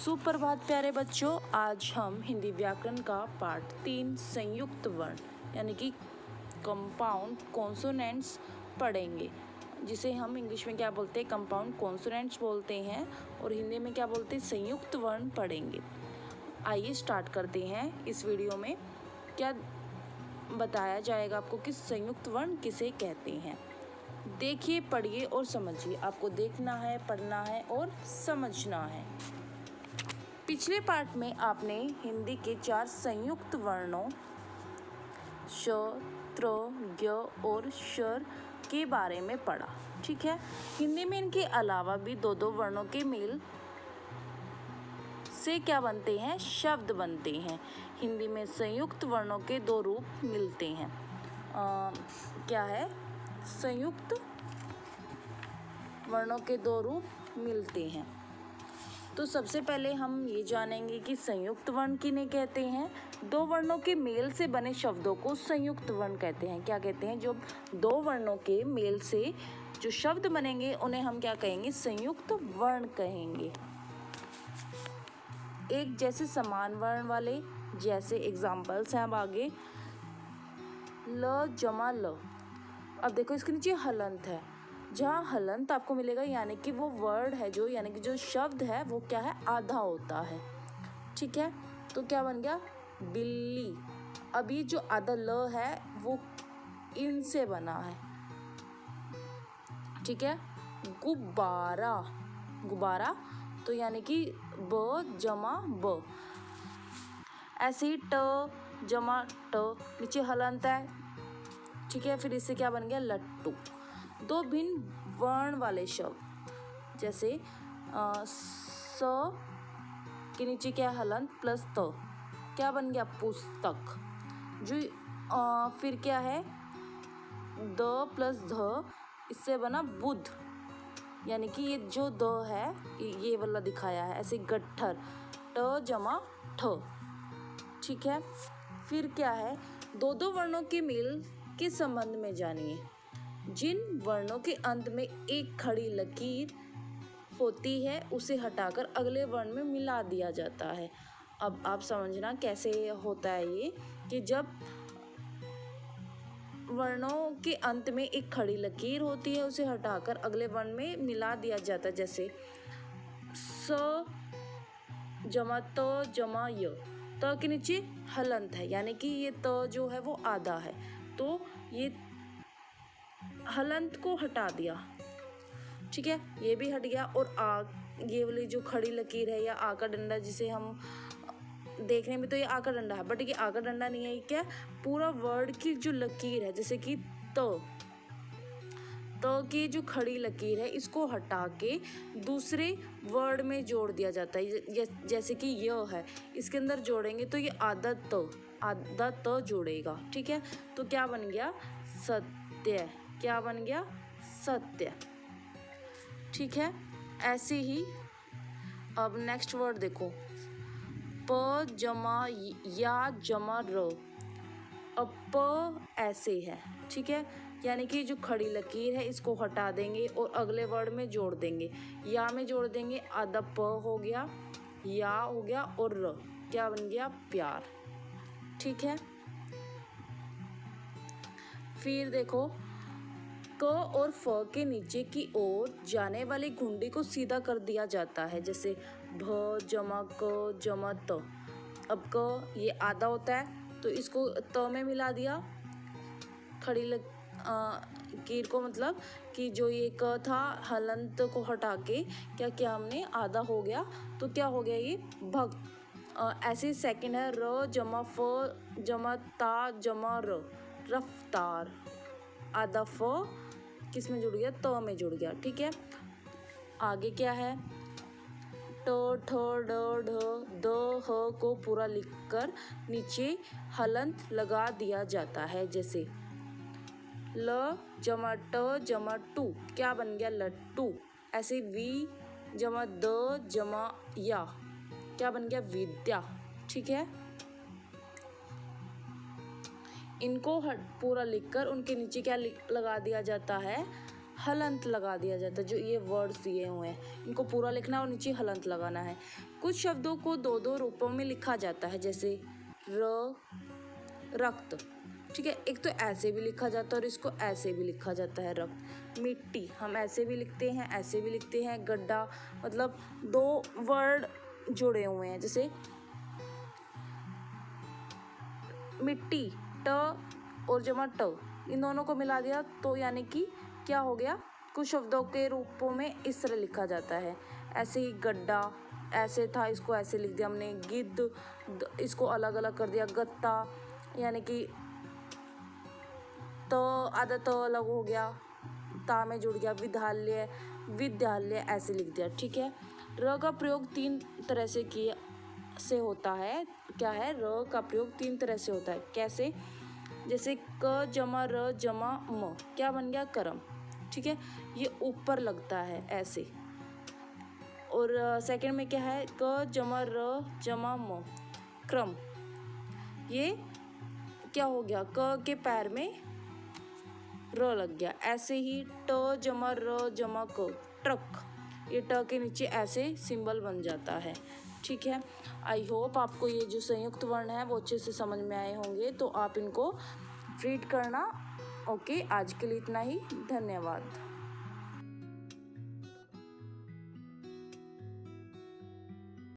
सुप्रभात प्यारे बच्चों, आज हम हिंदी व्याकरण का पाठ 3 संयुक्त वर्ण यानी कि कंपाउंड कॉन्सोनेंट्स पढ़ेंगे, जिसे हम इंग्लिश में क्या बोलते हैं, कंपाउंड कॉन्सोनेंट्स बोलते हैं और हिंदी में क्या बोलते हैं, संयुक्त वर्ण पढ़ेंगे। आइए स्टार्ट करते हैं। इस वीडियो में क्या बताया जाएगा आपको कि संयुक्त वर्ण किसे कहते हैं। देखिए, पढ़िए और समझिए। आपको देखना है, पढ़ना है और समझना है। पिछले पार्ट में आपने हिंदी के 4 संयुक्त वर्णों श, त्र, ज्ञ और शर के बारे में पढ़ा। ठीक है। हिंदी में इनके अलावा भी दो वर्णों के मेल से क्या बनते हैं, शब्द बनते हैं। हिंदी में संयुक्त वर्णों के 2 रूप मिलते हैं। क्या है, संयुक्त वर्णों के 2 रूप मिलते हैं। तो सबसे पहले हम ये जानेंगे कि संयुक्त वर्ण किन्हें कहते हैं। 2 वर्णों के मेल से बने शब्दों को संयुक्त वर्ण कहते हैं। क्या कहते हैं, जो 2 वर्णों के मेल से जो शब्द बनेंगे उन्हें हम क्या कहेंगे, संयुक्त वर्ण कहेंगे। एक जैसे समान वर्ण वाले, जैसे एग्जाम्पल्स हैं अब आगे, ल जमा ल। अब देखो, इसके नीचे हलंत है। जहाँ हलंत आपको मिलेगा यानी कि वो वर्ड है जो, यानी कि जो शब्द है वो क्या है, आधा होता है। ठीक है। तो क्या बन गया, बिल्ली। अब ये जो आधा ल है वो इन से बना है। ठीक है। गुब्बारा, गुब्बारा तो यानी कि ब जमा ब। ऐसे ही ट जमा ट, नीचे हलंत है। ठीक है। फिर इससे क्या बन गया, लट्टू। 2 भिन्न वर्ण वाले शब्द, जैसे स के नीचे क्या हलंत प्लस त, क्या बन गया, पुस्तक। जो फिर क्या है, द प्लस ध, इससे बना बुध। यानी कि ये जो द है ये वाला दिखाया है, ऐसे गट्ठर, ट जमा ठ। ठीक है। फिर क्या है, 2 वर्णों के मेल के संबंध में जानिए। जिन वर्णों के अंत में एक खड़ी लकीर होती है उसे हटाकर अगले वर्ण में मिला दिया जाता है। अब आप समझना कैसे होता है ये, कि जब वर्णों के अंत में एक खड़ी लकीर होती है उसे हटाकर अगले वर्ण में मिला दिया जाता है। जैसे स जमा त जमा य, त के नीचे हलंत है यानी कि ये त जो है वो आधा है, तो ये हलंत को हटा दिया। ठीक है, ये भी हट गया। और ये वाली जो खड़ी लकीर है या आ का डंडा, जिसे हम देखने में तो ये आ का डंडा है, बट ये आ का डंडा नहीं है, ये क्या, पूरा वर्ड की जो लकीर है, जैसे कि त की जो खड़ी लकीर है इसको हटा के दूसरे वर्ड में जोड़ दिया जाता है। जैसे कि य है, इसके अंदर जोड़ेंगे तो ये आधा त जोड़ेगा। ठीक है। तो क्या बन गया, सत्य। क्या बन गया, सत्य। ठीक है। ऐसे ही अब नेक्स्ट वर्ड देखो, प जमा या जमा र। अब प ऐसे है। ठीक है। यानी कि जो खड़ी लकीर है इसको हटा देंगे और अगले वर्ड में जोड़ देंगे, या में जोड़ देंगे, आधा प हो गया, या हो गया और र, क्या बन गया, प्यार। ठीक है। फिर देखो, क और फ के नीचे की ओर जाने वाली घुंडी को सीधा कर दिया जाता है। जैसे भ जमा क जमा त। अब क ये आधा होता है तो इसको त में मिला दिया, खड़ी लकीर को, मतलब कि जो ये क था हलंत को हटा के क्या किया हमने, आधा हो गया, तो क्या हो गया, ये भक्त। ऐसे सेकंड है, र जमा फ जमा ता जमा र, रफ्तार। आधा फ किस में जुड़ गया, त में जुड़ गया। ठीक है। आगे क्या है, ट ठ ड ढ द ह को पूरा लिखकर नीचे हलंत लगा दिया जाता है। जैसे ल जमा ट जमा टू, क्या बन गया, लट्टू। ऐसे वी जमा द जमा या, क्या बन गया, विद्या। ठीक है। इनको पूरा लिखकर उनके नीचे क्या लगा दिया जाता है, हलंत लगा दिया जाता है। जो ये वर्ड्स दिए हुए हैं इनको पूरा लिखना और नीचे हलंत लगाना है। कुछ शब्दों को दो दो रूपों में लिखा जाता है, जैसे रक्त, ठीक है। एक तो ऐसे भी लिखा जाता है और इसको ऐसे भी लिखा जाता है रक्त। मिट्टी हम ऐसे भी लिखते हैं, ऐसे भी लिखते हैं। गड्ढा मतलब दो वर्ड जुड़े हुए हैं, जैसे मिट्टी ट और जमा ट, इन दोनों को मिला दिया तो यानी कि क्या हो गया, कुछ शब्दों के रूपों में इस तरह लिखा जाता है। ऐसे ही गड्ढा ऐसे था, इसको ऐसे लिख दिया हमने। गिद्ध, इसको अलग अलग कर दिया। गत्ता यानी कि तो आधा तो अलग हो गया, ता में जुड़ गया। विद्यालय विद्यालय ऐसे लिख दिया, ठीक है। र का प्रयोग तीन तरह से होता है। क्या है, र का प्रयोग तीन तरह से होता है। कैसे, जैसे क जमा र जमा म, क्या बन गया, करम, ठीक है। ये ऊपर लगता है ऐसे। और सेकंड में क्या है, क जमा र जमा म, क्रम। ये क्या हो गया, क के पैर में र लग गया। ऐसे ही ट जमा र जमा क, ट्रक। ये ट के नीचे ऐसे सिंबल बन जाता है, ठीक है। आई होप आपको ये जो संयुक्त वर्ण है वो अच्छे से समझ में आए होंगे, तो आप इनको रीड करना। ओके, आज के लिए इतना ही, धन्यवाद।